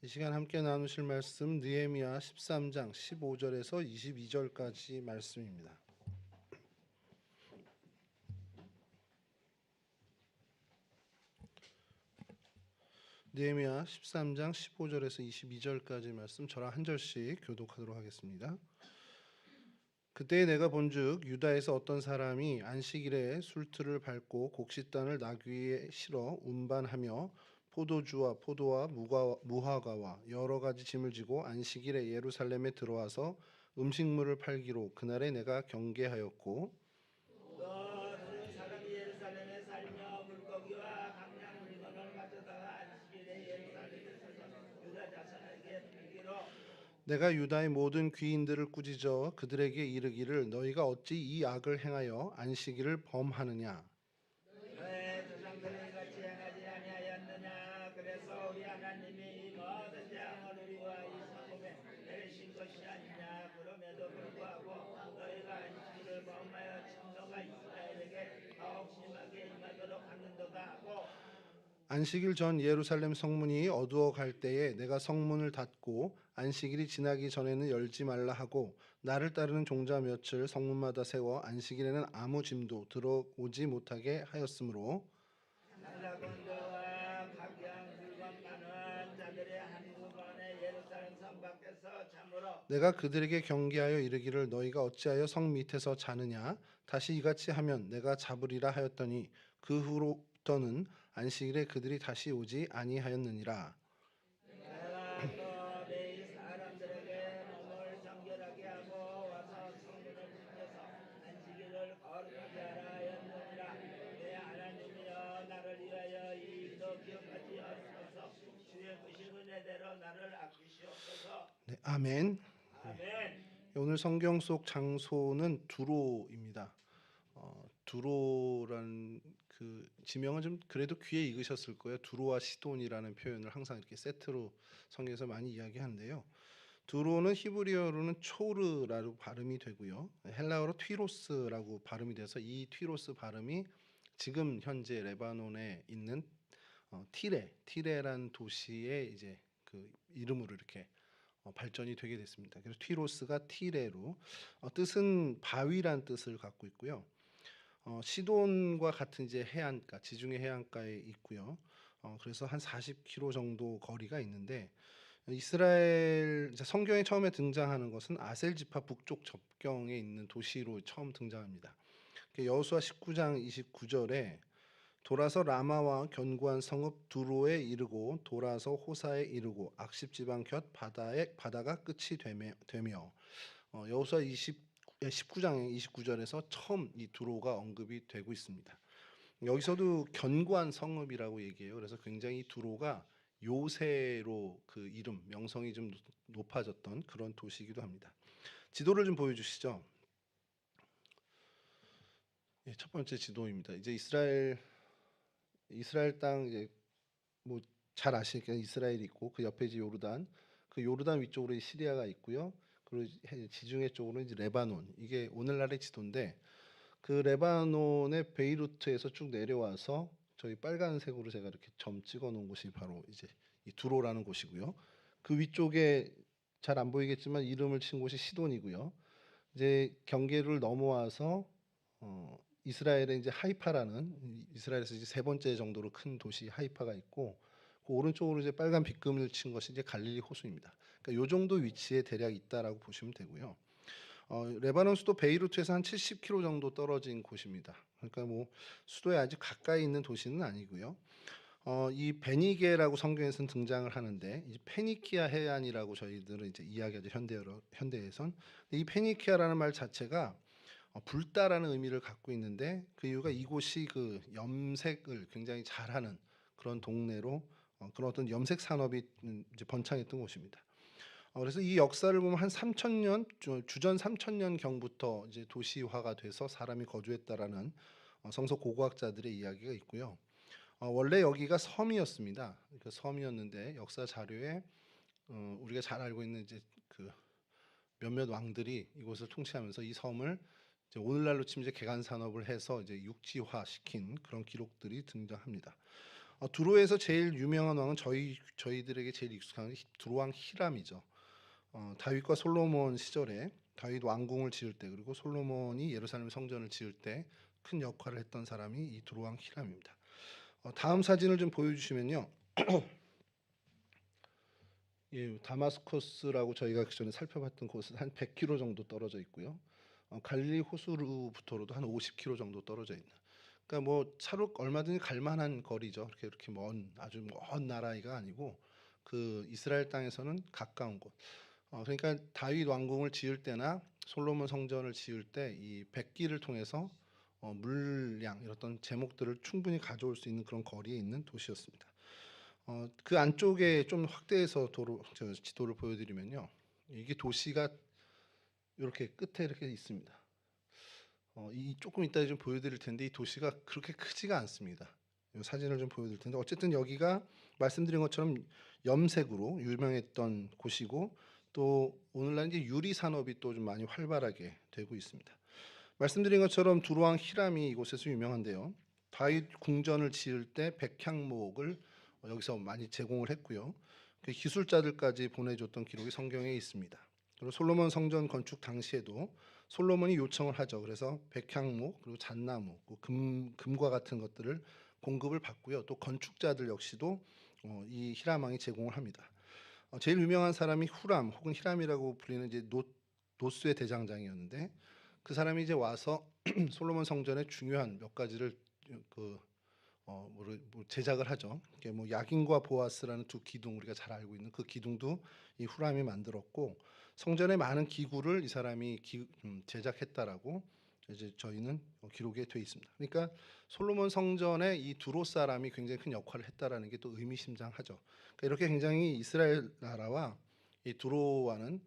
이 시간 함께 나누실 말씀 느헤미야 13장 15절에서 22절까지 말씀입니다. 느헤미야 13장 15절에서 22절까지 말씀 저랑 한 절씩 교독하도록 하겠습니다. 그때에 내가 본즉 유다에서 어떤 사람이 안식일에 술틀을 밟고 곡식단을 나귀에 실어 운반하며 포도주와 포도와 무화과와 여러 가지 짐을 지고 안식일에 예루살렘에 들어와서 음식물을 팔기로 그날에 내가 경계하였고 또 그 사람이 예루살렘에 살며 물고기와 강량 물건을 가져다가 안식일에 예루살렘에 서서 유다 자손에게 팔기로 내가 유다의 모든 귀인들을 꾸짖어 그들에게 이르기를 너희가 어찌 이 악을 행하여 안식일을 범하느냐 너의 조상들이 같이 행하지 아니하였느냐. 그래서 우리 하나님이 이 모든 재앙을 우리와 이 성읍에 내리신 것이 아니냐. 그럼에도 불구하고 너희가 안식일을 범하여 침노가 이스라엘에게 더욱 심하게 임하도록 하는도다 하고 안식일 전 예루살렘 성문이 어두워 갈 때에 내가 성문을 닫고 안식일이 지나기 전에는 열지 말라 하고 나를 따르는 종자 몇을 성문마다 세워 안식일에는 아무 짐도 들어오지 못하게 하였으므로 날라곤도와 각양 물건 많은 자들의 한두번에 예루살렘 성 밖에서 참으로 내가 그들에게 경계하여 이르기를 너희가 어찌하여 성 밑에서 자느냐 다시 이같이 하면 내가 잡으리라 하였더니 그 후로부터는 안식일에 그들이 다시 오지 아니하였느니라. 내가 또 내 사람들에게 몸을 정결하게 하고 와서 성문을 지켜서 안식일을 거룩하게 하라 하였느니라. 내 하나님이여 나를 위하여 이 일도 기억하지 않소서. 주의 크신 은혜대로 나를 아끼시옵소서. 네, 아멘. 아멘. 오늘 성경 속 장소는 두로입니다. 두로란 그 지명은 좀 그래도 귀에 익으셨을 거예요. 두로와 시돈이라는 표현을 항상 이렇게 세트로 성경에서 많이 이야기하는데요. 두로는 히브리어로는 초르라고 발음이 되고요. 헬라어로 튀로스라고 발음이 돼서 이 튀로스 발음이 지금 현재 레바논에 있는 티레란 도시의 이제 그 이름으로 이렇게 발전이 되게 됐습니다. 그래서 튀로스가 티레로 뜻은 바위란 뜻을 갖고 있고요. 시돈과 같은 이제 해안가, 지중해 해안가에 있고요. 그래서 한 40km 정도 거리가 있는데 이스라엘 성경에 처음에 등장하는 것은 아셀 지파 북쪽 접경에 있는 도시로 처음 등장합니다. 여호수아 19장 29절에 돌아서 라마와 견고한 성읍 두로에 이르고 돌아서 호사에 이르고 악십 지방 곁 바다가 끝이 되며 여호수아 19장의 29절에서 처음 이 두로가 언급이 되고 있습니다. 여기서도 견고한 성읍이라고 얘기해요. 그래서 굉장히 이 두로가 요새로 그 이름 명성이 좀 높아졌던 그런 도시이기도 합니다. 지도를 좀 보여주시죠. 예, 첫 번째 지도입니다. 이제 이스라엘 땅 이제 뭐 잘 아시니까 이스라엘이 있고 그 옆에 이제 요르단, 그 요르단 위쪽으로 시리아가 있고요. 그리고 지중해 쪽으로 이제 레바논. 이게 오늘날의 지도인데 그 레바논의 베이루트에서 쭉 내려와서 저희 빨간색으로 제가 이렇게 점 찍어 놓은 곳이 바로 이제 이 두로라는 곳이고요. 그 위쪽에 잘 안 보이겠지만 이름을 친 곳이 시돈이고요. 이제 경계를 넘어와서 이스라엘의 이제 하이파라는 이스라엘에서 이제 세 번째 정도로 큰 도시 하이파가 있고 그 오른쪽으로 이제 빨간 빗금을 친 것이 이제 갈릴리 호수입니다. 그러니까 요 정도 위치에 대략 있다라고 보시면 되고요. 레바논 수도 베이루트에서 한 70km 정도 떨어진 곳입니다. 그러니까 뭐 수도에 아주 가까이 있는 도시는 아니고요. 이 베니게라고 성경에서는 등장을 하는데 이 페니키아 해안이라고 저희들은 이제 이야기하죠 현대에선. 이 페니키아라는 말 자체가 붉다라는 의미를 갖고 있는데 그 이유가 이곳이 그 염색을 굉장히 잘하는 그런 동네로 그런 어떤 염색 산업이 이제 번창했던 곳입니다. 그래서 이 역사를 보면 한 3,000년 주전 3,000년 경부터 이제 도시화가 돼서 사람이 거주했다라는 성서 고고학자들의 이야기가 있고요. 원래 여기가 섬이었습니다. 그 섬이었는데 역사 자료에 우리가 잘 알고 있는 이제 그 몇몇 왕들이 이곳을 통치하면서 이 섬을 이제 오늘날로 치면 이제 개간 산업을 해서 이제 육지화 시킨 그런 기록들이 등장합니다. 두로에서 제일 유명한 왕은 저희들에게 제일 익숙한 두로왕 히람이죠. 다윗과 솔로몬 시절에 다윗 왕궁을 지을 때, 그리고 솔로몬이 예루살렘 성전을 지을 때 큰 역할을 했던 사람이 이 두로왕 히람입니다. 다음 사진을 좀 보여주시면요. 예, 다마스커스라고 저희가 그전에 살펴봤던 곳은 한 100km 정도 떨어져 있고요. 갈릴리 호수로부터로도 한 50km 정도 떨어져 있는. 그러니까 뭐 차로 얼마든지 갈 만한 거리죠. 이렇게 아주 먼 나라가 아니고 그 이스라엘 땅에서는 가까운 곳. 그러니까 다윗 왕궁을 지을 때나 솔로몬 성전을 지을 때 이 백기를 통해서 물량 이런 제목들을 충분히 가져올 수 있는 그런 거리에 있는 도시였습니다. 그 안쪽에 좀 확대해서 지도를 보여드리면요, 이게 도시가 이렇게 끝에 이렇게 있습니다. 이 조금 이따 좀 보여드릴 텐데 이 도시가 그렇게 크지가 않습니다. 이 사진을 좀 보여드릴 텐데 어쨌든 여기가 말씀드린 것처럼 염색으로 유명했던 곳이고 또 오늘날 이제 유리 산업이 또 좀 많이 활발하게 되고 있습니다. 말씀드린 것처럼 두로왕 히람이 이곳에서 유명한데요. 다윗 궁전을 지을 때 백향목을 여기서 많이 제공을 했고요. 그 기술자들까지 보내줬던 기록이 성경에 있습니다. 그리고 솔로몬 성전 건축 당시에도 솔로몬이 요청을 하죠. 그래서 백향목 그리고 잣나무, 금과 같은 것들을 공급을 받고요. 또 건축자들 역시도 이 히람 왕이 제공을 합니다. 제일 유명한 사람이 후람 혹은 히람이라고 불리는 이제 노스의 대장장이었는데 그 사람이 이제 와서 솔로몬 성전의 중요한 몇 가지를 제작을 하죠. 이게 뭐 야긴과 보아스라는 두 기둥, 우리가 잘 알고 있는 그 기둥도 이 후람이 만들었고 성전의 많은 기구를 이 사람이 제작했다라고 이제 저희는 기록에 돼 있습니다. 그러니까 솔로몬 성전에 이 두로 사람이 굉장히 큰 역할을 했다라는 게 또 의미심장하죠. 그러니까 이렇게 굉장히 이스라엘 나라와 이 두로와는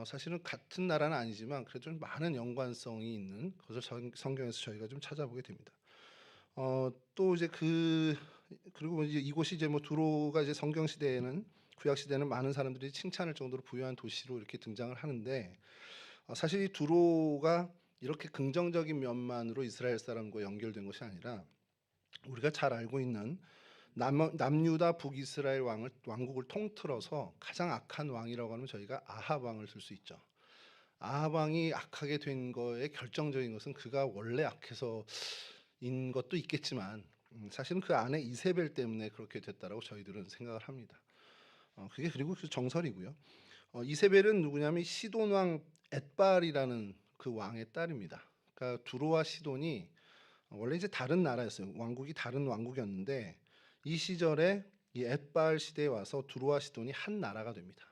사실은 같은 나라는 아니지만 그래도 좀 많은 연관성이 있는 것을 성경에서 저희가 좀 찾아보게 됩니다. 또 이제 그리고 이제 이곳이 이제 뭐 두로가 이제 성경 시대에는 구약 시대는 많은 사람들이 칭찬할 정도로 부유한 도시로 이렇게 등장을 하는데 사실 이 두로가 이렇게 긍정적인 면만으로 이스라엘 사람과 연결된 것이 아니라 우리가 잘 알고 있는 남유다 북이스라엘 왕국을 통틀어서 가장 악한 왕이라고 하면 저희가 아합 왕을 들 수 있죠. 아합 왕이 악하게 된 거에 결정적인 것은 그가 원래 악해서인 것도 있겠지만 사실은 그 안에 이세벨 때문에 그렇게 됐다라고 저희들은 생각을 합니다. 그게 그리고 그 정설이고요. 이세벨은 누구냐면 시돈 왕 엣발이라는 그 왕의 딸입니다. 그러니까 두로와 시돈이 원래 이제 다른 나라였어요. 왕국이 다른 왕국이었는데 이 시절에 이 엣발 시대에 와서 두로와 시돈이 한 나라가 됩니다.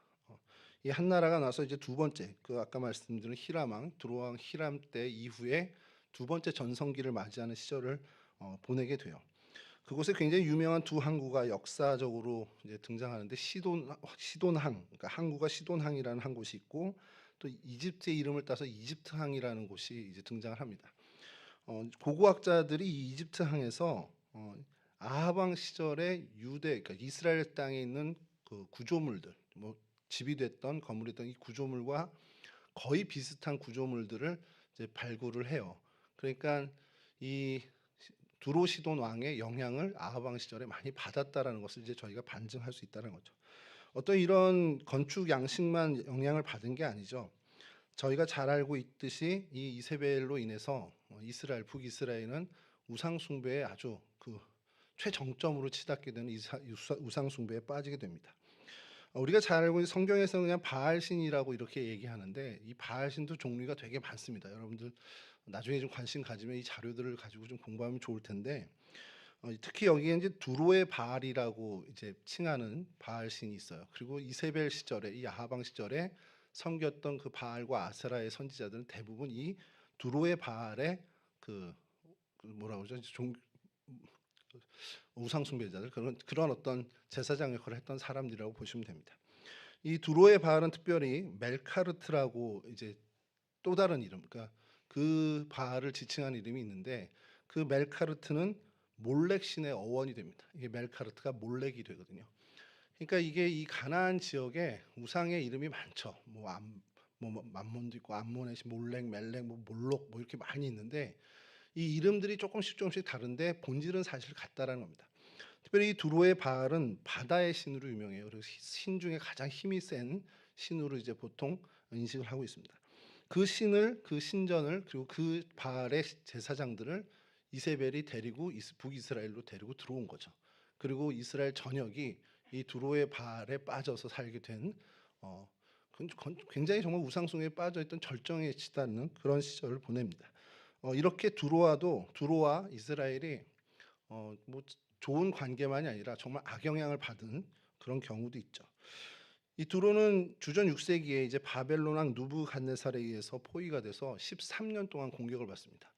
이 한 나라가 나서 이제 두 번째 그 아까 말씀드린 히람 왕 두로 왕 히람 때 이후에 두 번째 전성기를 맞이하는 시절을 보내게 돼요. 그곳에 굉장히 유명한 두 항구가 역사적으로 이제 등장하는데 시돈항, 그러니까 항구가 시돈항이라는 한 곳이 있고 또 이집트의 이름을 따서 이집트항이라는 곳이 이제 등장을 합니다. 고고학자들이 이 이집트항에서 아합 왕 시절에 그러니까 이스라엘 땅에 있는 그 구조물들, 뭐 집이 됐던 건물이 됐던 이 구조물과 거의 비슷한 구조물들을 이제 발굴을 해요. 그러니까 이 두로시돈 왕의 영향을 아합 왕 시절에 많이 받았다라는 것을 이제 저희가 반증할 수 있다는 거죠. 어떤 이런 건축 양식만 영향을 받은 게 아니죠. 저희가 잘 알고 있듯이 이 이세벨로 인해서 북이스라엘은 우상 숭배에 아주 그 최정점으로 치닫게 되는 우상 숭배에 빠지게 됩니다. 우리가 잘 알고 있는 성경에서 그냥 바알신이라고 이렇게 얘기하는데 이 바알신도 종류가 되게 많습니다. 여러분들 나중에 좀 관심 가지면 이 자료들을 가지고 좀 공부하면 좋을 텐데 특히 여기에 이제 두로의 바알이라고 이제 칭하는 바알신이 있어요. 그리고 이세벨 시절에 이 아하방 시절에 섬겼던 그 바알과 아세라의 선지자들은 대부분 이 두로의 바알의 뭐라고 그러죠? 우상 숭배자들 그런 어떤 제사장 역할을 했던 사람들이라고 보시면 됩니다. 이 두로의 바알은 특별히 멜카르트라고 이제 또 다른 이름, 그러니까 그 바알을 지칭한 이름이 있는데 그 멜카르트는 몰렉 신의 어원이 됩니다. 이게 멜카르트가 몰렉이 되거든요. 그러니까 이게 이 가나안 지역에 우상의 이름이 많죠. 뭐 맘몬도 있고 암몬에시 몰렉, 멜렉, 뭐 몰록 뭐 이렇게 많이 있는데 이 이름들이 조금씩 다른데 본질은 사실 같다라는 겁니다. 특별히 이 두로의 바알은 바다의 신으로 유명해요. 그래서 신 중에 가장 힘이 센 신으로 이제 보통 인식을 하고 있습니다. 그 신을, 그 신전을, 그리고 그 바알의 제사장들을 이세벨이 데리고 북이스라엘로 데리고 들어온 거죠. 그리고 이스라엘 전역이 이 두로의 바알에 빠져서 살게 된 굉장히 정말 우상숭에 빠져있던 절정에 치닫는 그런 시절을 보냅니다. 이렇게 두로와 이스라엘이 뭐 좋은 관계만이 아니라 정말 악영향을 받은 그런 경우도 있죠. 이 두로는 주전 6세기에 이제 바벨론 왕 느부갓네살에 의해서 포위가 돼서 13년 동안 공격을 받습니다.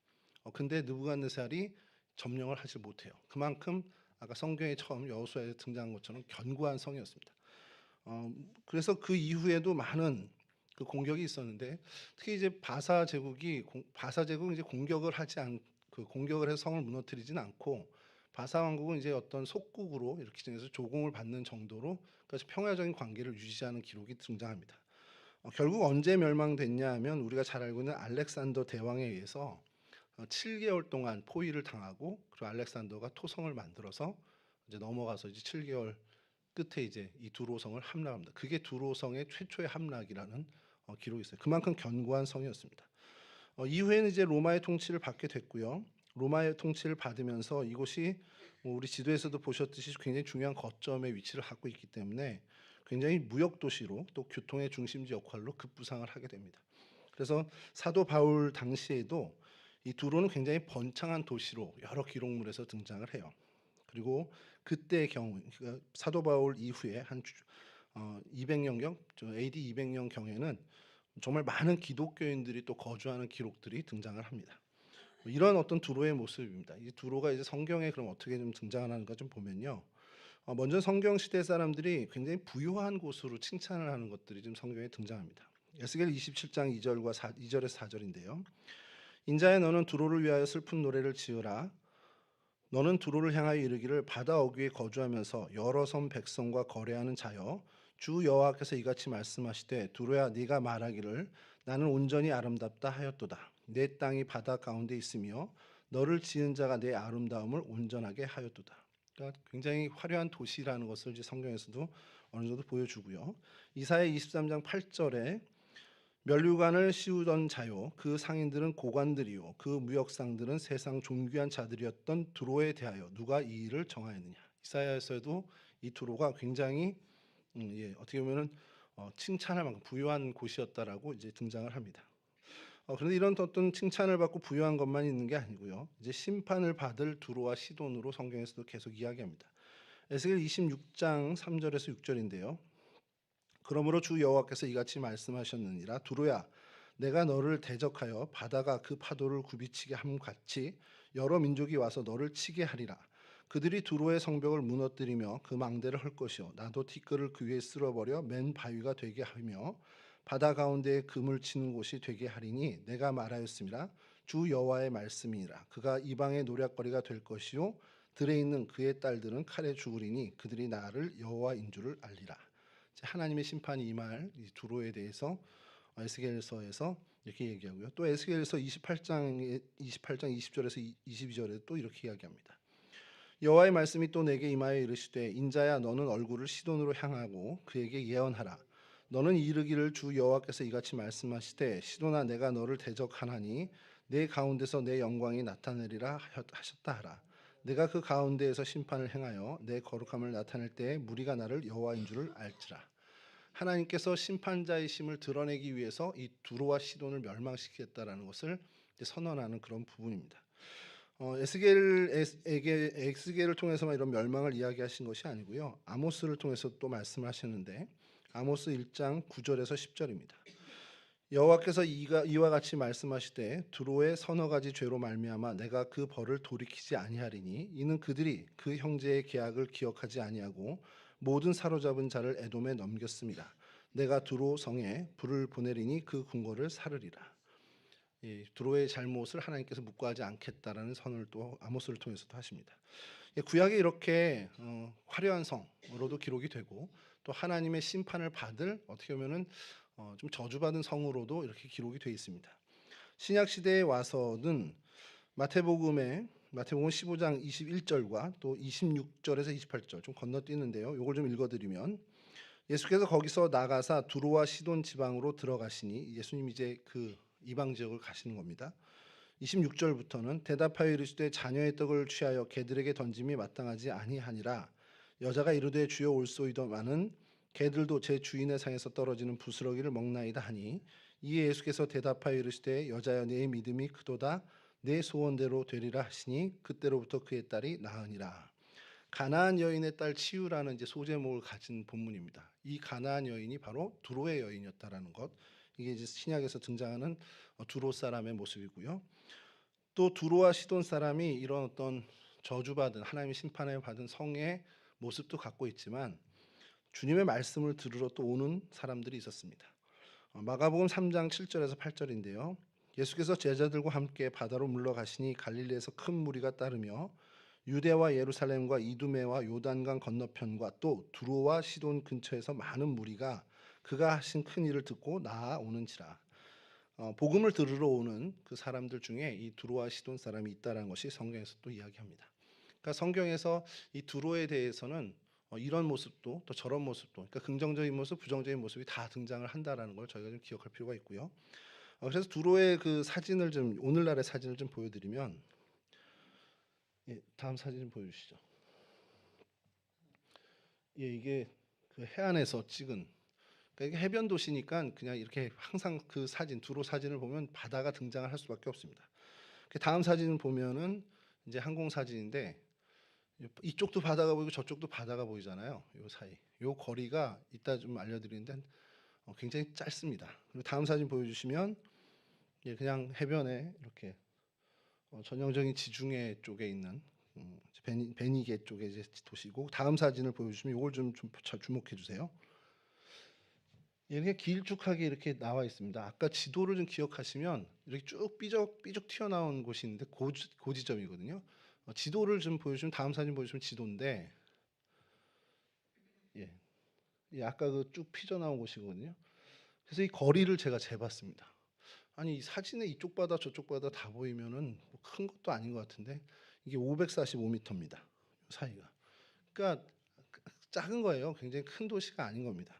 근데 느부갓네살이 점령을 하지 못해요. 그만큼 아까 성경에 처음 여호수아에 등장한 것처럼 견고한 성이었습니다. 그래서 그 이후에도 많은 그 공격이 있었는데 특히 이제 바사 제국이 이제 공격을 해서 성을 무너뜨리진 않고 바사 왕국은 이제 어떤 속국으로 이렇게 지내서 조공을 받는 정도로 그래서 평화적인 관계를 유지하는 기록이 등장합니다. 결국 언제 멸망됐냐 하면 우리가 잘 알고 있는 알렉산더 대왕에 의해서 7개월 동안 포위를 당하고 그리고 알렉산더가 토성을 만들어서 이제 넘어가서 이제 7개월 끝에 이제 이 두로성을 함락합니다. 그게 두로성의 최초의 함락이라는 기록이 있어요. 그만큼 견고한 성이었습니다. 이후에는 이제 로마의 통치를 받게 됐고요. 로마의 통치를 받으면서 이곳이 뭐 우리 지도에서도 보셨듯이 굉장히 중요한 거점에 위치를 하고 있기 때문에 굉장히 무역 도시로 또 교통의 중심지 역할로 급부상을 하게 됩니다. 그래서 사도 바울 당시에도 이 두로는 굉장히 번창한 도시로 여러 기록물에서 등장을 해요. 그리고 그때의 경우 그러니까 사도 바울 이후에 한 200년경 AD 200년 경에는 정말 많은 기독교인들이 또 거주하는 기록들이 등장을 합니다. 이런 어떤 두로의 모습입니다. 이 두로가 이제 성경에 그럼 어떻게 좀 등장하는가 좀 보면요. 먼저 성경 시대 사람들이 굉장히 부유한 곳으로 칭찬을 하는 것들이 좀 성경에 등장합니다. 에스겔 27장 2절에서 4절인데요. 인자야 너는 두로를 위하여 슬픈 노래를 지으라. 너는 두로를 향하여 이르기를 바다 어귀에 거주하면서 여러 섬 백성과 거래하는 자여 주 여호와께서 이같이 말씀하시되 두로야 네가 말하기를 나는 온전히 아름답다 하였도다. 내 땅이 바다 가운데 있으며 너를 지은 자가 내 아름다움을 온전하게 하였도다. 그러니까 굉장히 화려한 도시라는 것을 이제 성경에서도 어느 정도 보여주고요. 이사야 23장 8절에 멸류관을 씌우던 자요 그 상인들은 고관들이요 그 무역상들은 세상 존귀한 자들이었던 두로에 대하여 누가 이 일을 정하였느냐. 이사야에서도 이 두로가 굉장히 어떻게 보면은 칭찬할 만큼 부유한 곳이었다라고 이제 등장을 합니다. 그런데 이런 어떤 칭찬을 받고 부유한 것만 있는 게 아니고요. 이제 심판을 받을 두로와 시돈으로 성경에서도 계속 이야기합니다. 에스겔 26장 3절에서 6절인데요. 그러므로 주 여호와께서 이같이 말씀하셨느니라. 두로야 내가 너를 대적하여 바다가 그 파도를 굽이치게 함 같이 여러 민족이 와서 너를 치게 하리라. 그들이 두로의 성벽을 무너뜨리며 그 망대를 헐 것이요 나도 티끌을 그 위에 쓸어버려 맨 바위가 되게 하며 바다 가운데에 금을 치는 곳이 되게 하리니 내가 말하였음이라. 주 여호와의 말씀이니라. 그가 이방의 노략거리가 될 것이요 들에 있는 그의 딸들은 칼에 죽으리니 그들이 나를 여호와인 줄을 알리라. 하나님의 심판이 임할 이 두로에 대해서 에스겔서에서 이렇게 얘기하고요. 또 에스겔서 28장 20절에서 22절에 또 이렇게 이야기합니다. 여호와의 말씀이 또 내게 임하여 이르시되 인자야 너는 얼굴을 시돈으로 향하고 그에게 예언하라. 너는 이르기를 주 여호와께서 이같이 말씀하시되 시돈아 내가 너를 대적하나니 내 가운데서 내 영광이 나타내리라 하셨다 하라. 내가 그 가운데에서 심판을 행하여 내 거룩함을 나타낼 때에 무리가 나를 여호와인 줄을 알지라. 하나님께서 심판자이심을 드러내기 위해서 이 두로와 시돈을 멸망시키겠다라는 것을 선언하는 그런 부분입니다. 에스겔을 통해서만 이런 멸망을 이야기하신 것이 아니고요. 아모스를 통해서 또 말씀하시는데 아모스 1장 9절에서 10절입니다. 여호와께서 이와 같이 말씀하시되 두로의 서너 가지 죄로 말미암아 내가 그 벌을 돌이키지 아니하리니 이는 그들이 그 형제의 계약을 기억하지 아니하고 모든 사로잡은 자를 에돔에 넘겼습니다. 내가 두로 성에 불을 보내리니 그 궁궐을 사르리라. 두로의 잘못을 하나님께서 묵과하지 않겠다라는 선언을 또 아모스를 통해서도 하십니다. 구약에 이렇게 화려한 성으로도 기록이 되고 또 하나님의 심판을 받을 어떻게 보면은 좀 저주받은 성으로도 이렇게 기록이 되어 있습니다. 신약 시대에 와서는 마태복음에 마태복음 15장 21절과 또 26절에서 28절 좀 건너뛰는데요. 이걸 좀 읽어드리면 예수께서 거기서 나가사 두로와 시돈 지방으로 들어가시니 예수님 이제 그 이방 지역을 가시는 겁니다. 26절부터는 대답하여 이르시되 자녀의 떡을 취하여 개들에게 던짐이 마땅하지 아니하니라. 여자가 이르되 주여 올소이더마는 개들도 제 주인의 상에서 떨어지는 부스러기를 먹나이다 하니 이에 예수께서 대답하여 이르시되 여자여 내 믿음이 크도다 내 소원대로 되리라 하시니 그때로부터 그의 딸이 나으니라. 가나안 여인의 딸 치유라는 이제 소제목을 가진 본문입니다. 이 가나안 여인이 바로 두로의 여인이었다라는 것. 이게 이제 신약에서 등장하는 두로 사람의 모습이고요. 또 두로와 시돈 사람이 이런 어떤 저주받은 하나님의 심판을 받은 성의 모습도 갖고 있지만 주님의 말씀을 들으러 또 오는 사람들이 있었습니다. 마가복음 3장 7절에서 8절인데요. 예수께서 제자들과 함께 바다로 물러가시니 갈릴리에서 큰 무리가 따르며 유대와 예루살렘과 이두메와 요단강 건너편과 또 두로와 시돈 근처에서 많은 무리가 그가 하신 큰 일을 듣고 나아오는지라. 복음을 들으러 오는 그 사람들 중에 이 두로와 시돈 사람이 있다라는 것이 성경에서 또 이야기합니다. 그러니까 성경에서 이 두로에 대해서는 이런 모습도 또 저런 모습도, 그러니까 긍정적인 모습, 부정적인 모습이 다 등장을 한다라는 걸 저희가 좀 기억할 필요가 있고요. 그래서 두로의 그 사진을 좀 오늘날의 사진을 좀 보여드리면, 예, 다음 사진 좀 보여주시죠. 예, 이게 그 해안에서 찍은, 그러니까 이게 해변 도시니까 그냥 이렇게 항상 그 사진 두로 사진을 보면 바다가 등장을 할 수밖에 없습니다. 그 다음 사진을 보면은 이제 항공 사진인데 이쪽도 바다가 보이고 저쪽도 바다가 보이잖아요. 요 사이, 요 거리가 이따 좀 알려드리는데 굉장히 짧습니다. 그리고 다음 사진 보여주시면 그냥 해변에 이렇게 전형적인 지중해 쪽에 있는 베니게 쪽에 이제 도시고, 다음 사진을 보여주시면 이걸 좀 주목해 주세요. 이렇게 길쭉하게 이렇게 나와 있습니다. 아까 지도를 좀 기억하시면 이렇게 쭉 삐죽 튀어나온 곳이 있는데 그 지점이거든요. 지도를 좀 보여주시면, 다음 사진 보여주시면 지도인데, 예, 아까 그 쭉 삐져나온 곳이거든요. 그래서 이 거리를 제가 재봤습니다. 아니 이 사진에 이쪽 바다 저쪽 바다 다 보이면은 뭐큰 것도 아닌 것 같은데 이게 545m입니다. 사이가. 그러니까 작은 거예요. 굉장히 큰 도시가 아닌 겁니다.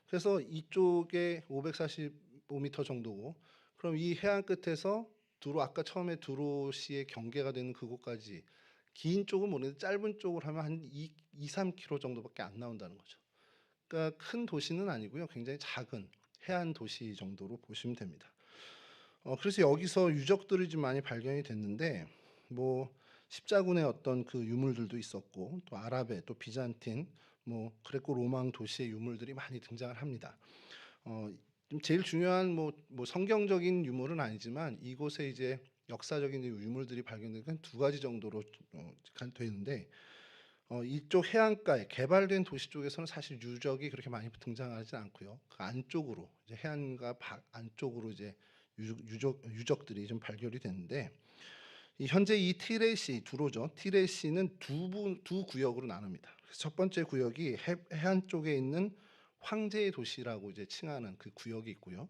그래서 이쪽에 545m 정도고, 그럼 이 해안 끝에서 두로, 아까 처음에 두로시의 경계가 되는 그곳까지 긴 쪽은 모르는데 짧은 쪽으로 하면 한 3km 정도밖에 안 나온다는 거죠. 그러니까 큰 도시는 아니고요. 굉장히 작은 해안 도시 정도로 보시면 됩니다. 그래서 여기서 유적들이 좀 많이 발견이 됐는데, 뭐 십자군의 어떤 그 유물들도 있었고, 또 아랍의, 또 비잔틴, 뭐 그레코 로망 도시의 유물들이 많이 등장을 합니다. 좀 제일 중요한 뭐 성경적인 유물은 아니지만 이곳에 이제 역사적인 유물들이 발견된 건 두 가지 정도로 되는데, 이쪽 해안가에 개발된 도시 쪽에서는 사실 유적이 그렇게 많이 등장하지 않고요. 그 안쪽으로 이제 해안가 안쪽으로 이제 유적들이 좀 발견이 됐는데, 현재 이 티레시 두로죠. 티레시는 두 구역으로 나눕니다. 그래서 첫 번째 구역이 해안 쪽에 있는 황제의 도시라고 이제 칭하는 그 구역이 있고요.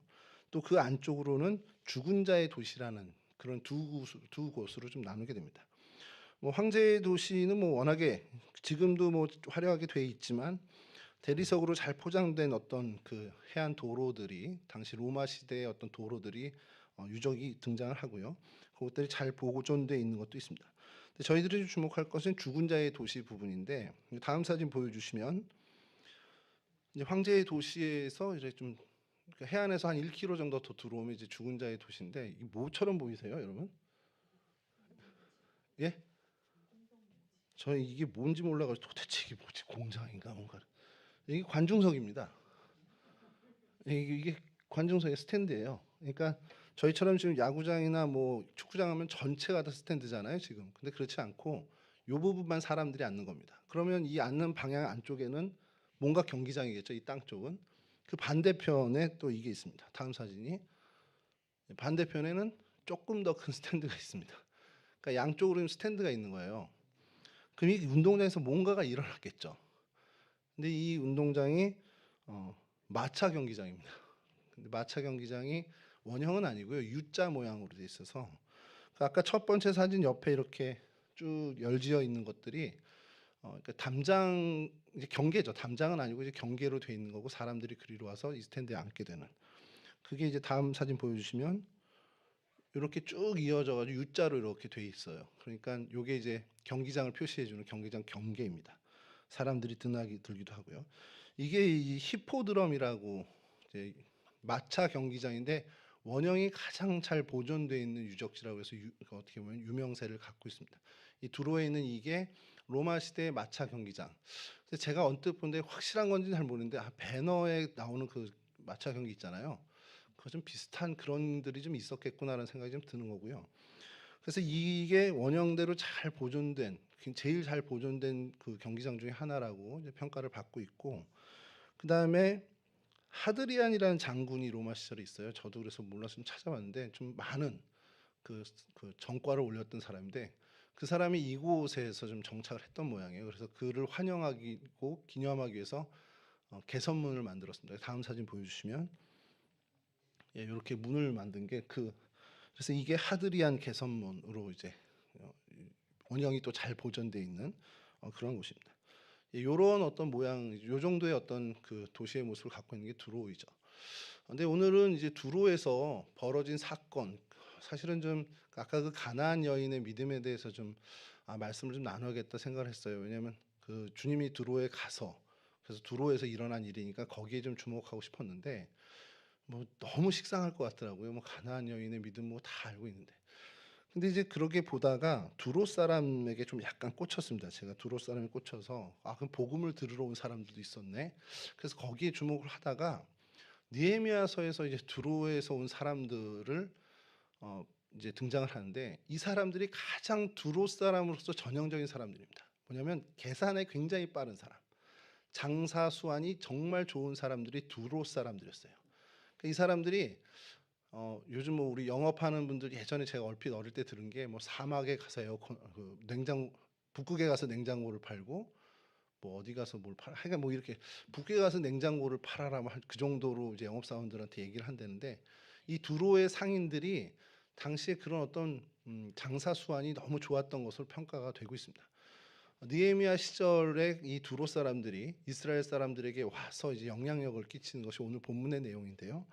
또 그 안쪽으로는 죽은 자의 도시라는 그런 두 곳으로 좀 나누게 됩니다. 뭐 황제의 도시는 뭐 워낙에 지금도 뭐 화려하게 돼 있지만 대리석으로 잘 포장된 어떤 그 해안 도로들이, 당시 로마 시대의 어떤 도로들이 유적이 등장을 하고요. 그것들이 잘 보존되어 있는 것도 있습니다. 근데 저희들이 주목할 것은 죽은 자의 도시 부분인데, 다음 사진 보여주시면 이제 황제의 도시에서 이제 좀 해안에서 한 1km 정도 더 들어오면 이제 죽은 자의 도시인데, 이 뭐처럼 보이세요, 여러분? 예? 저 이게 뭔지 몰라가지고 도대체 이게 뭐지, 공장인가 뭔가. 이게 관중석입니다. 이게 관중석의 스탠드예요. 그러니까 저희처럼 지금 야구장이나 뭐 축구장 하면 전체가 다 스탠드잖아요, 지금. 근데 그렇지 않고 이 부분만 사람들이 앉는 겁니다. 그러면 이 앉는 방향 안쪽에는 뭔가 경기장이겠죠, 이 땅 쪽은. 그 반대편에 또 이게 있습니다. 다음 사진이. 반대편에는 조금 더 큰 스탠드가 있습니다. 그러니까 양쪽으로 스탠드가 있는 거예요. 그럼 이 운동장에서 뭔가가 일어났겠죠. 근데 이 운동장이 마차 경기장입니다. 근데 마차 경기장이 원형은 아니고요, U자 모양으로 돼 있어서, 아까 첫 번째 사진 옆에 이렇게 쭉 열지어 있는 것들이 그러니까 담장 이제 경계죠. 담장은 아니고 이제 경계로 돼 있는 거고 사람들이 그리로 와서 이 스탠드에 앉게 되는. 그게 이제 다음 사진 보여주시면 이렇게 쭉 이어져 가지고 U자로 이렇게 돼 있어요. 그러니까 요게 이제 경기장을 표시해 주는 경기장 경계입니다. 사람들이 들기도 하고요. 이게 이 히포드럼이라고 이제 마차 경기장인데 원형이 가장 잘 보존되어 있는 유적지라고 해서 어떻게 보면 유명세를 갖고 있습니다. 이 두로에 있는 이게 로마 시대의 마차 경기장. 그래서 제가 언뜻 본데 확실한 건지는 잘 모르는데 배너에 나오는 그 마차 경기 있잖아요. 그거 좀 비슷한 그런들이 좀 있었겠구나라는 생각이 좀 드는 거고요. 그래서 이게 원형대로 잘 보존된 제일 잘 보존된 그 경기장 중에 하나라고 이제 평가를 받고 있고, 그 다음에 하드리안이라는 장군이 로마 시절에 있어요. 저도 그래서 몰라서 좀 찾아봤는데 좀 많은 그 전과를 올렸던 사람인데 그 사람이 이곳에서 좀 정착을 했던 모양이에요. 그래서 그를 환영하고 기념하기 위해서 개선문을 만들었습니다. 다음 사진 보여주시면 이렇게 문을 만든 게 그래서 이게 하드리안 개선문으로 이제 원형이 또 잘 보존돼 있는 그런 곳입니다. 이런 어떤 모양, 요 정도의 어떤 그 도시의 모습을 갖고 있는 게 두로이죠. 근데 오늘은 이제 두로에서 벌어진 사건, 사실은 좀 아까 그 가나안 여인의 믿음에 대해서 좀 말씀을 좀 나눠야겠다 생각을 했어요. 왜냐하면 그 주님이 두로에 가서 그래서 두로에서 일어난 일이니까 거기에 좀 주목하고 싶었는데 뭐 너무 식상할 것 같더라고요. 뭐 가나안 여인의 믿음 뭐 다 알고 있는데. 근데 이제 그러게 보다가 두로 사람에게 좀 약간 꽂혔습니다. 제가 두로 사람에 꽂혀서 그럼 복음을 들으러 온 사람들도 있었네. 그래서 거기에 주목을 하다가 느헤미야서에서 이제 두로에서 온 사람들을 이제 등장을 하는데 이 사람들이 가장 두로 사람으로서 전형적인 사람들입니다. 뭐냐면 계산에 굉장히 빠른 사람, 장사 수완이 정말 좋은 사람들이 두로 사람들이었어요. 그러니까 이 사람들이 요즘 뭐 우리 영업하는 분들 예전에 제가 얼핏 어릴 때 들은 게 뭐 사막에 가서 에어컨 북극에 가서 냉장고를 팔고 뭐 어디 가서 뭘 팔 하여간 뭐 이렇게 북극에 가서 냉장고를 팔아라 그 정도로 이제 영업사원들한테 얘기를 한다는데 이 두로의 상인들이 당시에 그런 어떤 장사 수완이 너무 좋았던 것으로 평가가 되고 있습니다. 느헤미야 시절에 이 두로 사람들이 이스라엘 사람들에게 와서 이제 영향력을 끼치는 것이 오늘 본문의 내용인데요.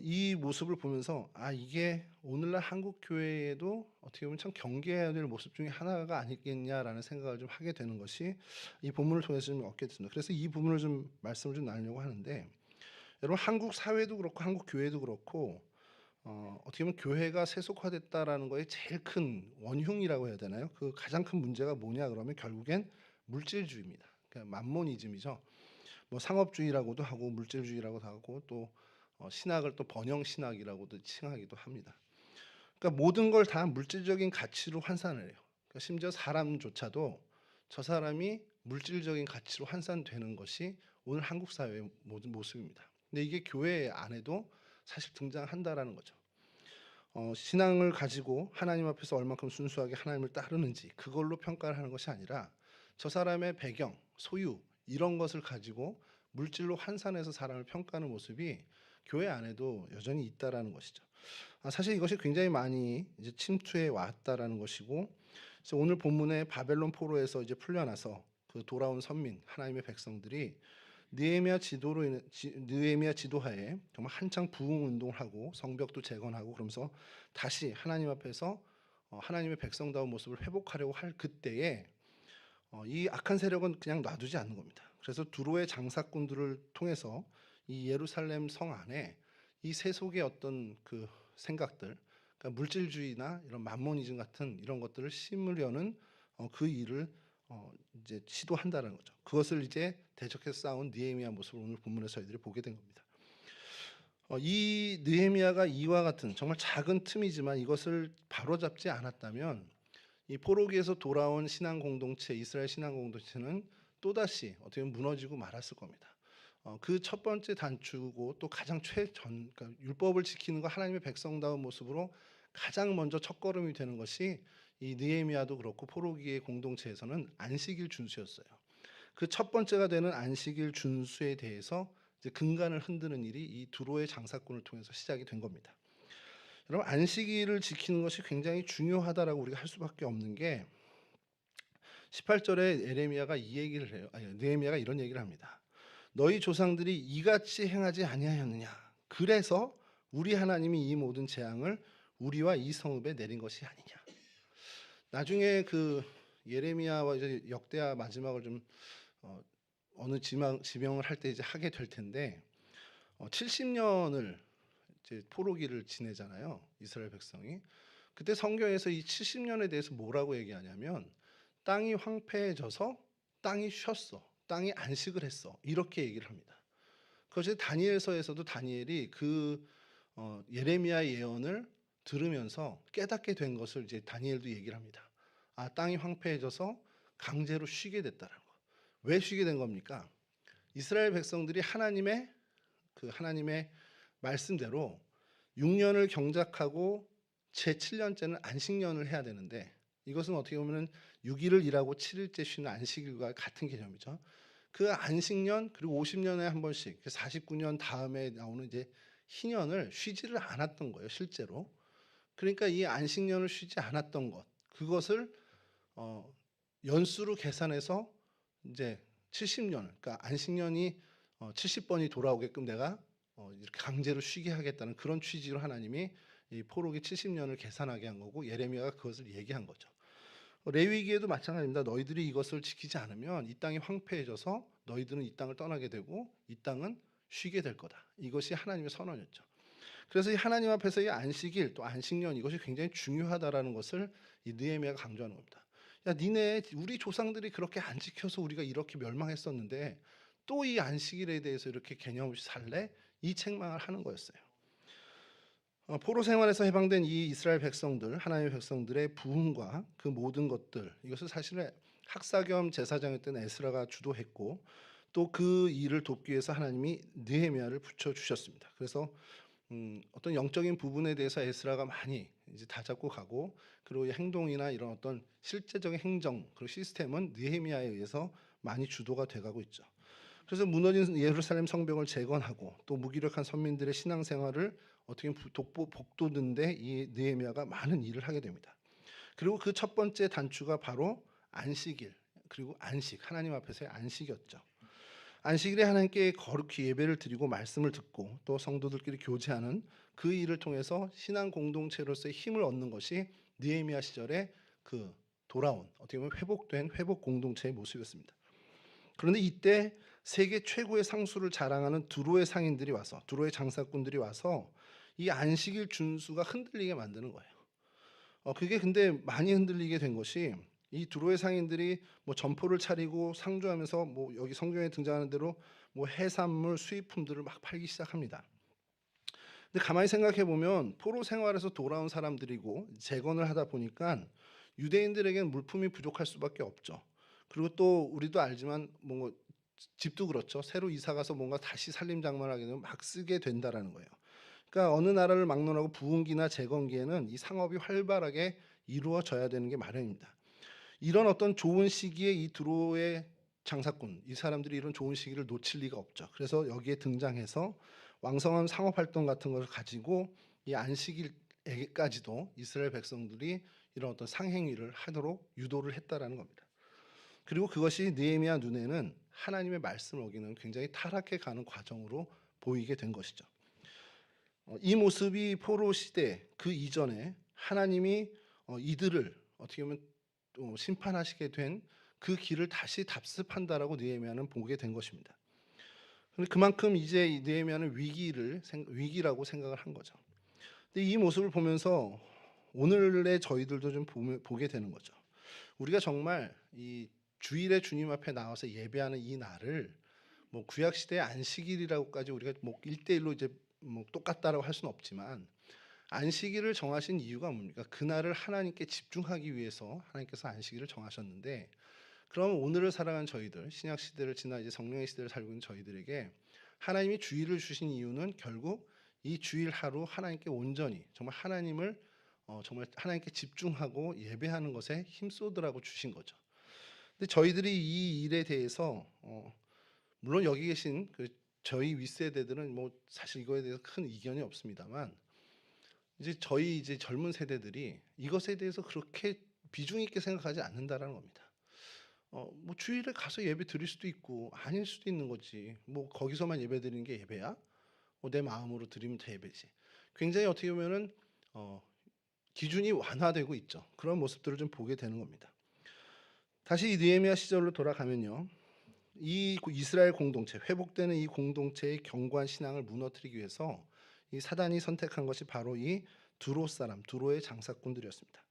이 모습을 보면서 이게 오늘날 한국 교회에도 어떻게 보면 참 경계해야 될 모습 중에 하나가 아니겠냐라는 생각을 좀 하게 되는 것이 이 본문을 통해서 좀 얻게 됐습니다. 그래서 이 부분을 좀 말씀을 좀 나누려고 하는데, 여러분 한국 사회도 그렇고 한국 교회도 그렇고 어떻게 보면 교회가 세속화됐다라는 거에 제일 큰 원흉이라고 해야 되나요? 그 가장 큰 문제가 뭐냐 그러면 결국엔 물질주의입니다. 그러니까 만모니즘이죠. 뭐 상업주의라고도 하고 물질주의라고도 하고 또 신학을 또 번영 신학이라고도 칭하기도 합니다. 그러니까 모든 걸 다 물질적인 가치로 환산을 해요. 그러니까 심지어 사람조차도 저 사람이 물질적인 가치로 환산되는 것이 오늘 한국 사회의 모든 모습입니다. 근데 이게 교회 안에도 사실 등장한다라는 거죠. 신앙을 가지고 하나님 앞에서 얼만큼 순수하게 하나님을 따르는지 그걸로 평가를 하는 것이 아니라 저 사람의 배경, 소유 이런 것을 가지고 물질로 환산해서 사람을 평가하는 모습이 교회 안에도 여전히 있다라는 것이죠. 사실 이것이 굉장히 많이 이제 침투해 왔다라는 것이고, 그래서 오늘 본문의 바벨론 포로에서 이제 풀려나서 그 돌아온 선민 하나님의 백성들이 느헤미야 지도하에 정말 한창 부흥 운동을 하고 성벽도 재건하고 그러면서 다시 하나님 앞에서 하나님의 백성다운 모습을 회복하려고 할 그때에 이 악한 세력은 그냥 놔두지 않는 겁니다. 그래서 두로의 장사꾼들을 통해서 이 예루살렘 성 안에 이 세속의 어떤 그 생각들, 그러니까 물질주의나 이런 만모니즘 같은 이런 것들을 심으려는 그 일을 이제 시도한다는 거죠. 그것을 이제 대적해서 싸운 느헤미야 모습을 오늘 본문에서 저희들이 보게 된 겁니다. 이 느헤미야가 이와 같은 정말 작은 틈이지만 이것을 바로잡지 않았다면 이 포로기에서 돌아온 신앙 공동체, 이스라엘 신앙 공동체는 또다시 어떻게 보면 무너지고 말았을 겁니다. 그 첫 번째 단추고 또 가장 그러니까 율법을 지키는 거 하나님의 백성다운 모습으로 가장 먼저 첫걸음이 되는 것이 이 느헤미야도 그렇고 포로기의 공동체에서는 안식일 준수였어요. 그 첫 번째가 되는 안식일 준수에 대해서 이제 근간을 흔드는 일이 이 두로의 장사꾼을 통해서 시작이 된 겁니다. 여러분 안식일을 지키는 것이 굉장히 중요하다라고 우리가 할 수밖에 없는 게 18절에 에레미야가 이 얘기를 해요. 아니 느헤미야가 이런 얘기를 합니다. 너희 조상들이 이같이 행하지 아니하였느냐? 그래서 우리 하나님이 이 모든 재앙을 우리와 이 성읍에 내린 것이 아니냐? 나중에 그 예레미야와 이제 역대하 마지막을 좀 어느 지명을 할 때 이제 하게 될 텐데 70년을 이제 포로기를 지내잖아요. 이스라엘 백성이. 그때 성경에서 이 70년에 대해서 뭐라고 얘기하냐면 땅이 황폐해져서 땅이 쉬었어. 땅이 안식을 했어. 이렇게 얘기를 합니다. 그것이 다니엘서에서도 다니엘이 그 예레미야 예언을 들으면서 깨닫게 된 것을 이제 다니엘도 얘기를 합니다. 아, 땅이 황폐해져서 강제로 쉬게 됐다는 거. 왜 쉬게 된 겁니까? 이스라엘 백성들이 하나님의 말씀대로 6년을 경작하고 제 7년째는 안식년을 해야 되는데 이것은 어떻게 보면 6일을 일하고 7일째 쉬는 안식일과 같은 개념이죠. 그 안식년 그리고 50년에 한 번씩 49년 다음에 나오는 이제 희년을 쉬지를 않았던 거예요, 실제로. 그러니까 이 안식년을 쉬지 않았던 것, 그것을 연수로 계산해서 이제 70년, 그러니까 안식년이 70번이 돌아오게끔 내가 이렇게 강제로 쉬게 하겠다는 그런 취지로 하나님이 이 포로기 70년을 계산하게 한 거고 예레미야가 그것을 얘기한 거죠. 레위기에도 마찬가지입니다. 너희들이 이것을 지키지 않으면 이 땅이 황폐해져서 너희들은 이 땅을 떠나게 되고 이 땅은 쉬게 될 거다. 이것이 하나님의 선언이었죠. 그래서 이 하나님 앞에서 이 안식일 또 안식년 이것이 굉장히 중요하다라는 것을 이 느헤미야가 강조하는 겁니다. 야, 니네 우리 조상들이 그렇게 안 지켜서 우리가 이렇게 멸망했었는데 또 이 안식일에 대해서 이렇게 개념 없이 살래? 이 책망을 하는 거였어요. 포로 생활에서 해방된 이 이스라엘 백성들, 하나님의 백성들의 부흥과 그 모든 것들, 이것을 사실은 학사 겸 제사장이었던 에스라가 주도했고 또 그 일을 돕기 위해서 하나님이 느헤미야를 붙여주셨습니다. 그래서 어떤 영적인 부분에 대해서 에스라가 많이 이제 다잡고 가고 그리고 행동이나 이런 어떤 실제적인 행정 그리고 시스템은 느헤미야에 의해서 많이 주도가 돼가고 있죠. 그래서 무너진 예루살렘 성벽을 재건하고 또 무기력한 선민들의 신앙생활을 어떻게 복돋는데 이 느헤미야가 많은 일을 하게 됩니다. 그리고 그 첫 번째 단추가 바로 안식일 그리고 안식 하나님 앞에서의 안식이었죠. 안식일에 하나님께 거룩히 예배를 드리고 말씀을 듣고 또 성도들끼리 교제하는 그 일을 통해서 신앙 공동체로서의 힘을 얻는 것이 느헤미야 시절에 그 돌아온 어떻게 보면 회복된 회복 공동체의 모습이었습니다. 그런데 이때 세계 최고의 상수를 자랑하는 두로의 상인들이 와서 두로의 장사꾼들이 와서 이 안식일 준수가 흔들리게 만드는 거예요. 그게 근데 많이 흔들리게 된 것이 이 두로의 상인들이 뭐 점포를 차리고 상주하면서 뭐 여기 성경에 등장하는 대로 뭐 해산물 수입품들을 막 팔기 시작합니다. 근데 가만히 생각해 보면 포로 생활에서 돌아온 사람들이고 재건을 하다 보니까 유대인들에게는 물품이 부족할 수밖에 없죠. 그리고 또 우리도 알지만 뭐 집도 그렇죠. 새로 이사 가서 뭔가 다시 살림 장만하게 되면 막 쓰게 된다라는 거예요. 그러니까 어느 나라를 막론하고 부흥기나 재건기에는 이 상업이 활발하게 이루어져야 되는 게 마련입니다. 이런 어떤 좋은 시기에 이 두로의 장사꾼, 이 사람들이 이런 좋은 시기를 놓칠 리가 없죠. 그래서 여기에 등장해서 왕성한 상업 활동 같은 것을 가지고 이 안식일까지도 이스라엘 백성들이 이런 어떤 상행위를 하도록 유도를 했다라는 겁니다. 그리고 그것이 느헤미야 눈에는 하나님의 말씀을 어기는 굉장히 타락해 가는 과정으로 보이게 된 것이죠. 이 모습이 포로 시대 그 이전에 하나님이 이들을 어떻게 보면 심판하시게 된 그 길을 다시 답습한다라고 느헤미야는 보게 된 것입니다. 그만큼 이제 느헤미야는 위기라고 생각을 한 거죠. 근데 이 모습을 보면서 오늘의 저희들도 좀 보게 되는 거죠. 우리가 정말 이 주일에 주님 앞에 나와서 예배하는 이 날을 뭐 구약 시대의 안식일이라고까지 우리가 뭐 1대1로 이제 뭐 똑같다라고 할 수는 없지만 안식일을 정하신 이유가 뭡니까? 그날을 하나님께 집중하기 위해서 하나님께서 안식일을 정하셨는데 그럼 오늘을 살아가는 저희들 신약 시대를 지나 이제 성령의 시대를 살고 있는 저희들에게 하나님이 주일을 주신 이유는 결국 이 주일 하루 하나님께 온전히 정말 하나님을 정말 하나님께 집중하고 예배하는 것에 힘쏟으라고 주신 거죠. 근데 저희들이 이 일에 대해서 물론 여기 계신 그 저희 윗세대들은 뭐 사실 이거에 대해서 큰 이견이 없습니다만 이제 저희 이제 젊은 세대들이 이것에 대해서 그렇게 비중 있게 생각하지 않는다라는 겁니다. 뭐 주일에 가서 예배 드릴 수도 있고 아닐 수도 있는 거지. 뭐 거기서만 예배 드리는 게 예배야? 내 마음으로 드리면 다 예배지. 굉장히 어떻게 보면은 어 기준이 완화되고 있죠. 그런 모습들을 좀 보게 되는 겁니다. 다시 이 느헤미야 시절로 돌아가면요. 이 이스라엘 공동체, 회복되는 이 공동체의 견고한 신앙을 무너뜨리기 위해서 이 사단이 선택한 것이 바로 이 두로 사람, 두로의 장사꾼들이었습니다.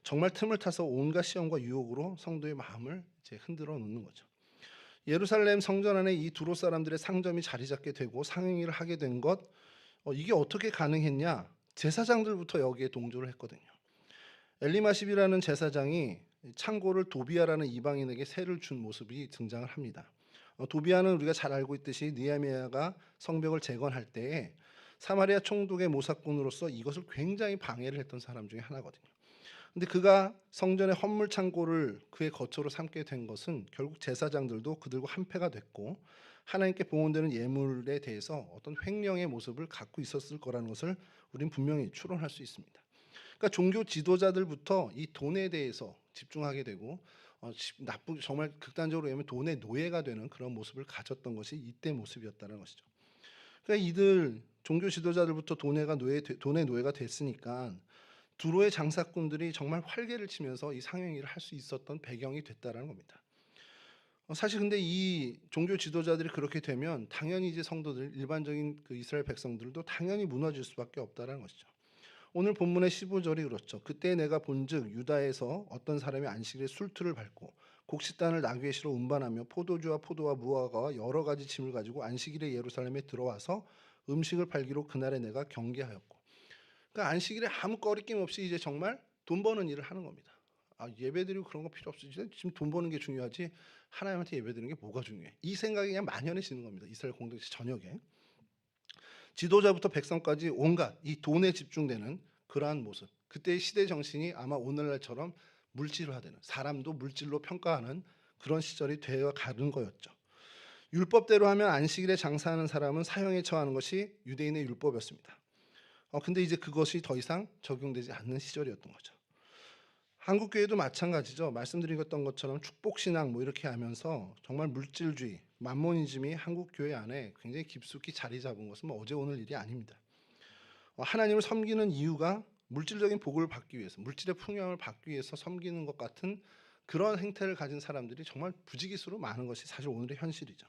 정말 틈을 타서 온갖 시험과 유혹으로 성도의 마음을 이제 흔들어 놓는 거죠. 예루살렘 성전 안에 이 두로 사람들의 상점이 자리 잡게 되고 상행위를 하게 된 것, 이게 어떻게 가능했냐? 제사장들부터 여기에 동조를 했거든요. 엘리마십이라는 제사장이 창고를 도비아라는 이방인에게 세를 준 모습이 등장을 합니다. 도비아는 우리가 잘 알고 있듯이 느헤미야가 성벽을 재건할 때에 사마리아 총독의 모사꾼으로서 이것을 굉장히 방해를 했던 사람 중에 하나거든요. 근데 그가 성전의 헌물 창고를 그의 거처로 삼게 된 것은 결국 제사장들도 그들과 한패가 됐고 하나님께 봉헌되는 예물에 대해서 어떤 횡령의 모습을 갖고 있었을 거라는 것을 우린 분명히 추론할 수 있습니다. 그러니까 종교 지도자들부터 이 돈에 대해서 집중하게 되고 정말 극단적으로 얘기하면 돈의 노예가 되는 그런 모습을 가졌던 것이 이때 모습이었다는 것이죠. 그러니까 이들 종교 지도자들부터 돈의 노예가 됐으니까 두로의 장사꾼들이 정말 활개를 치면서 이 상행위를 할 수 있었던 배경이 됐다라는 겁니다. 사실 근데 이 종교 지도자들이 그렇게 되면 당연히 이제 성도들, 일반적인 그 이스라엘 백성들도 당연히 무너질 수밖에 없다라는 것이죠. 오늘 본문의 15절이 그렇죠. 그때 내가 본즉 유다에서 어떤 사람이 안식일에 술틀을 밟고 곡식단을 나귀에 실어 운반하며 포도주와 포도와 무화과와 여러 가지 짐을 가지고 안식일에 예루살렘에 들어와서 음식을 팔기로 그날에 내가 경계하였고. 그러니까 안식일에 아무 거리낌 없이 이제 정말 돈 버는 일을 하는 겁니다. 예배드리고 그런 거 필요 없어. 지금 돈 버는 게 중요하지 하나님한테 예배드리는 게 뭐가 중요해. 이 생각이 그냥 만연해지는 겁니다. 이스라엘 공동체 전역에. 지도자부터 백성까지 온갖 이 돈에 집중되는 그러한 모습. 그때의 시대 정신이 아마 오늘날처럼 물질화되는, 사람도 물질로 평가하는 그런 시절이 되어 가는 거였죠. 율법대로 하면 안식일에 장사하는 사람은 사형에 처하는 것이 유대인의 율법이었습니다. 근데 이제 그것이 더 이상 적용되지 않는 시절이었던 거죠. 한국 교회도 마찬가지죠. 말씀드렸던 것처럼 축복 신앙 뭐 이렇게 하면서 정말 물질주의, 만모니즘이 한국 교회 안에 굉장히 깊숙이 자리 잡은 것은 뭐 어제 오늘 일이 아닙니다. 하나님을 섬기는 이유가 물질적인 복을 받기 위해서, 물질의 풍요함을 받기 위해서 섬기는 것 같은 그런 행태를 가진 사람들이 정말 부지기수로 많은 것이 사실 오늘의 현실이죠.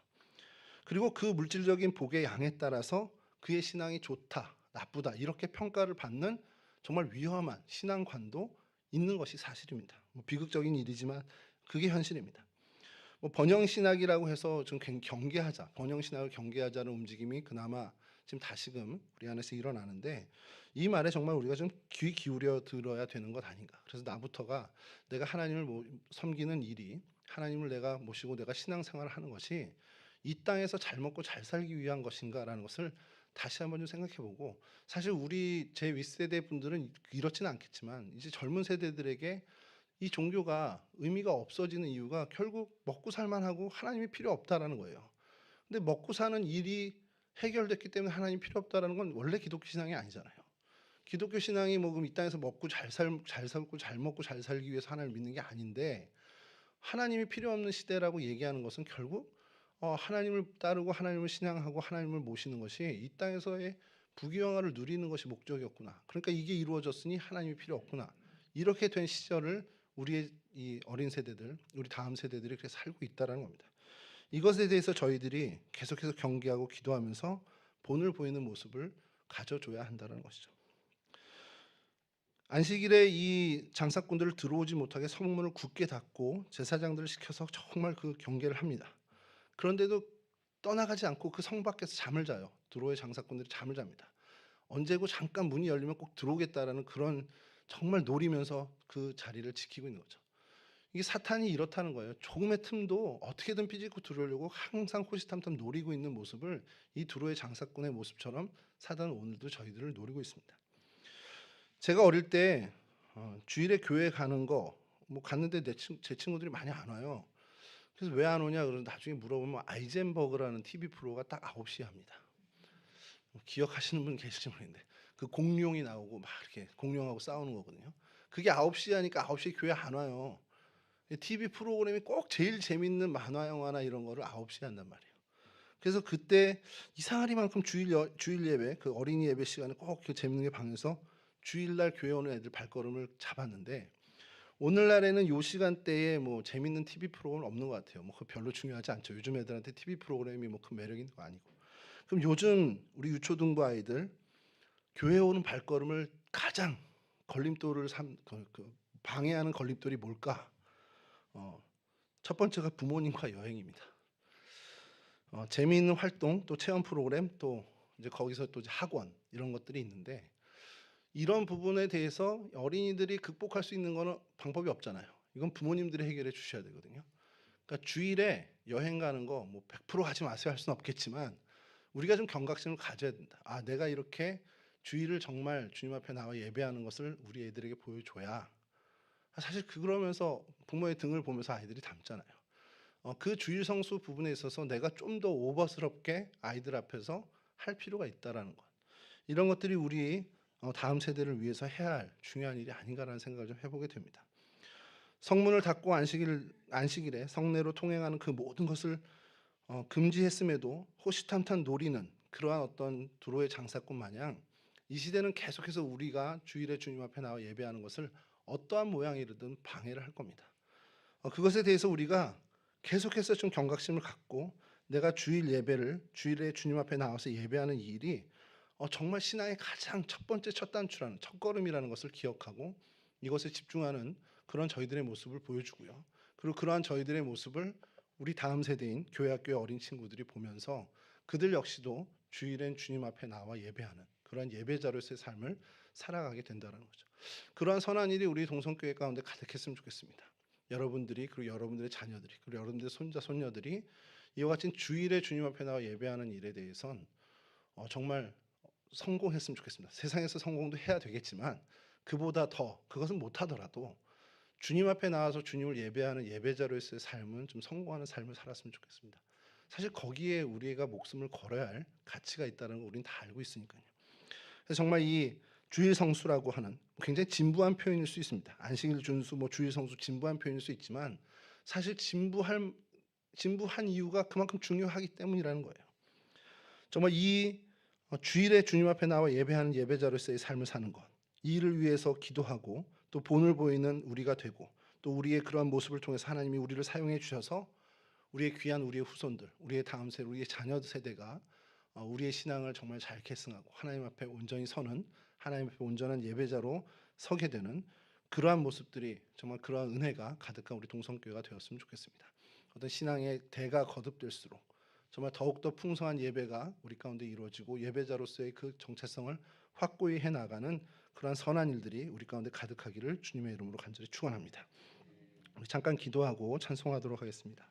그리고 그 물질적인 복의 양에 따라서 그의 신앙이 좋다, 나쁘다 이렇게 평가를 받는 정말 위험한 신앙관도 있는 것이 사실입니다. 비극적인 일이지만 그게 현실입니다. 번영 신학이라고 해서 좀 경계하자, 번영 신학을 경계하자는 움직임이 그나마 지금 다시금 우리 안에서 일어나는데 이 말에 정말 우리가 좀 귀 기울여 들어야 되는 것 아닌가. 그래서 나부터가 내가 하나님을 섬기는 일이 하나님을 내가 모시고 내가 신앙생활을 하는 것이 이 땅에서 잘 먹고 잘 살기 위한 것인가라는 것을 다시 한번 좀 생각해보고 사실 우리 제 윗세대 분들은 이렇지는 않겠지만 이제 젊은 세대들에게 이 종교가 의미가 없어지는 이유가 결국 먹고 살만하고 하나님이 필요 없다라는 거예요. 근데 먹고 사는 일이 해결됐기 때문에 하나님 필요 없다라는 건 원래 기독교 신앙이 아니잖아요. 기독교 신앙이 뭐 그럼 이 땅에서 잘 살고 잘 먹고 잘 살기 위해서 하나님을 믿는 게 아닌데 하나님이 필요 없는 시대라고 얘기하는 것은 결국 하나님을 따르고 하나님을 신앙하고 하나님을 모시는 것이 이 땅에서의 부귀영화를 누리는 것이 목적이었구나. 그러니까 이게 이루어졌으니 하나님이 필요 없구나. 이렇게 된 시절을 우리의 이 어린 세대들, 우리 다음 세대들이 그렇게 살고 있다라는 겁니다. 이것에 대해서 저희들이 계속해서 경계하고 기도하면서 본을 보이는 모습을 가져줘야 한다는 것이죠. 안식일에 이 장사꾼들을 들어오지 못하게 성문을 굳게 닫고 제사장들을 시켜서 정말 그 경계를 합니다. 그런데도 떠나가지 않고 그 성 밖에서 잠을 자요. 두로의 장사꾼들이 잠을 잡니다. 언제고 잠깐 문이 열리면 꼭 들어오겠다라는 그런 정말 노리면서 그 자리를 지키고 있는 거죠. 이게 사탄이 이렇다는 거예요. 조금의 틈도 어떻게든 삐짓고 들어오려고 항상 호시탐탐 노리고 있는 모습을 이 두로의 장사꾼의 모습처럼 사단은 오늘도 저희들을 노리고 있습니다. 제가 어릴 때 주일에 교회 가는 거 뭐 갔는데 제 친구들이 많이 안 와요. 그래서 왜 안 오냐 그러면 나중에 물어보면 아이젠버그라는 TV 프로가 딱 9시에 합니다. 기억하시는 분 계실지 모르겠는데 그 공룡이 나오고 막 이렇게 공룡하고 싸우는 거거든요. 그게 9시 하니까 9시에 교회 안 와요. TV 프로그램이 꼭 제일 재밌는 만화 영화나 이런 거를 9시에 한단 말이에요. 그래서 그때 이상하리만큼 주일 예배, 그 어린이 예배 시간에 꼭 그 재밌는 게 방에서 주일날 교회 오는 애들 발걸음을 잡았는데, 오늘날에는 요 시간대에 뭐 재밌는 TV 프로그램 없는 것 같아요. 뭐 그거 별로 중요하지 않죠. 요즘 애들한테 TV 프로그램이 뭐 큰 매력 있는 거 아니고. 그럼 요즘 우리 유초등부 아이들 교회 오는 발걸음을 가장 걸림돌을 방해하는 걸림돌이 뭘까? 첫 번째가 부모님과 여행입니다. 재미있는 활동, 또 체험 프로그램, 또 이제 거기서 또 이제 학원 이런 것들이 있는데, 이런 부분에 대해서 어린이들이 극복할 수 있는 거는 방법이 없잖아요. 이건 부모님들이 해결해 주셔야 되거든요. 그러니까 주일에 여행 가는 거 뭐 100% 하지 마세요 할 수는 없겠지만, 우리가 좀 경각심을 가져야 된다. 아, 내가 이렇게 주일을 정말 주님 앞에 나와 예배하는 것을 우리 애들에게 보여줘야, 사실 그러면서 부모의 등을 보면서 아이들이 닮잖아요. 그 주일 성수 부분에 있어서 내가 좀 더 오버스럽게 아이들 앞에서 할 필요가 있다라는 것. 이런 것들이 우리 다음 세대를 위해서 해야 할 중요한 일이 아닌가라는 생각을 좀 해보게 됩니다. 성문을 닫고 안식일에 성례로 통행하는 그 모든 것을 금지했음에도 호시탐탐 노리는 그러한 어떤 두로의 장사꾼 마냥, 이 시대는 계속해서 우리가 주일에 주님 앞에 나와 예배하는 것을 어떠한 모양이든 방해를 할 겁니다. 그것에 대해서 우리가 계속해서 좀 경각심을 갖고, 내가 주일에 주님 앞에 나와서 예배하는 이 일이 정말 신앙의 가장 첫 번째 첫 단추라는 첫걸음이라는 것을 기억하고 이것에 집중하는 그런 저희들의 모습을 보여주고요. 그리고 그러한 저희들의 모습을 우리 다음 세대인 교회학교의 어린 친구들이 보면서 그들 역시도 주일엔 주님 앞에 나와 예배하는 그러한 예배자로서의 삶을 살아가게 된다는 거죠. 그러한 선한 일이 우리 동성교회 가운데 가득했으면 좋겠습니다. 여러분들이, 그리고 여러분들의 자녀들이, 그리고 여러분들의 손자 손녀들이 이와 같은 주일에 주님 앞에 나와 예배하는 일에 대해선 정말 성공했으면 좋겠습니다. 세상에서 성공도 해야 되겠지만 그보다 더, 그것은 못하더라도 주님 앞에 나와서 주님을 예배하는 예배자로서의 삶은 좀 성공하는 삶을 살았으면 좋겠습니다. 사실 거기에 우리가 목숨을 걸어야 할 가치가 있다는 걸 우리는 다 알고 있으니까요. 그래서 정말 이 주일 성수라고 하는 굉장히 진부한 표현일 수 있습니다. 안식일 준수, 뭐 주일 성수, 진부한 표현일 수 있지만 사실 진부한 이유가 그만큼 중요하기 때문이라는 거예요. 정말 이 주일에 주님 앞에 나와 예배하는 예배자로서의 삶을 사는 것, 이 일을 위해서 기도하고 또 본을 보이는 우리가 되고, 또 우리의 그러한 모습을 통해서 하나님이 우리를 사용해 주셔서 우리의 귀한 우리의 후손들, 우리의 다음 세대, 우리의 자녀 세대가 우리의 신앙을 정말 잘 계승하고 하나님 앞에 온전히 서는, 하나님 앞에 온전한 예배자로 서게 되는 그러한 모습들이, 정말 그러한 은혜가 가득한 우리 동성교회가 되었으면 좋겠습니다. 어떤 신앙의 대가 거듭될수록 정말 더욱더 풍성한 예배가 우리 가운데 이루어지고 예배자로서의 그 정체성을 확고히 해나가는 그러한 선한 일들이 우리 가운데 가득하기를 주님의 이름으로 간절히 축원합니다. 우리 잠깐 기도하고 찬송하도록 하겠습니다.